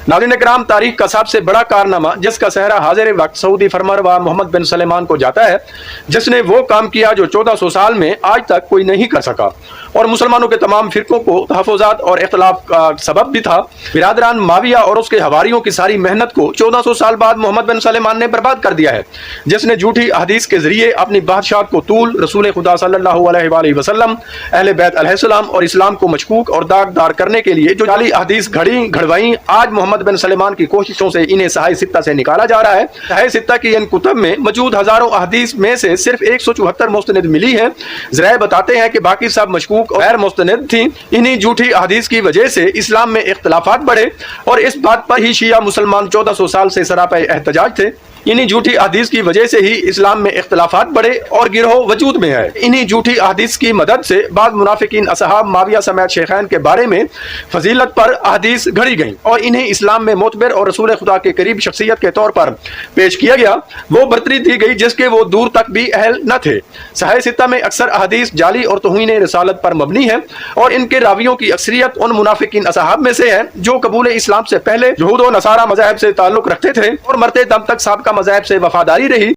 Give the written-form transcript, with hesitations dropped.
नाज़रीन इकराम, तारीख का सबसे बड़ा कारनामा जिसका सहरा हाजिर वक्त सऊदी फरमारवा मोहम्मद बिन सलेमान को जाता है, जिसने वो काम किया जो 1400 साल में आज तक कोई नहीं कर सका और मुसलमानों के तमाम फिरकों को तहफ़्फ़ुज़ात और इख्तिलाफ का सबब भी था। बिरादरान माविया और उसके हवारियों की सारी मेहनत को 1400 साल बाद मोहम्मद बिन सलेमान ने बर्बाद कर दिया है, जिसने झूठी हदीस के जरिए अपनी बादशाहत को तूल रसूल खुदा सल्लल्लाहु अलैहि वसल्लम, अहले बैत अलैहिस्सलाम और इस्लाम को मशकूक और दागदार करने के लिए जो जाली हदीस घड़वाई, आज मोहम्मद बिन सलेमान की कोशिशों से इन्हें सहाय सित्ता से निकाला जा रहा है। सहाय सित्ता की इन कुतब में मौजूद हजारों अहदीस में से सिर्फ 174 मुस्तनद मिली है। ज़राए बताते हैं कि बाकी सब मशकूक और गैर मुस्तनद थी। इन्हीं झूठी अहदीस की वजह से इस्लाम में इख्तिलाफात बढ़े और इस बात पर ही शिया मुसलमान 1400 साल से सरापे एहतजाज थे। इन्हीं झूठी अहदीस की वजह से ही इस्लाम में इख्तिलाफात बढ़े और गिरोह वजूद में है। इन्हीं झूठी अहदीस की मदद से बाद मुनाफिकीन असहाब माविया समेत शेखैन के बारे में फजीलत पर अहदीस घड़ी गई और इन्हें इस्लाम में मोतबर और रसूल खुदा के करीब शख्सियत के तौर पर पेश किया गया। वो बरतरी दी गई जिसके वो दूर तक भी अहल न थे। सहाय सित्ता में अक्सर अहदीस जाली और तौहीन रिसालत पर मबनी है और इनके रावियों की अक्सरियत उन मुनाफिकीन असहाब में से है जो कबूल इस्लाम से पहले यहूद व नसारा मज़ाहब से ताल्लुक रखते थे और मरते दम तक साबिक़ा मज़ाहब से वफादारी रही।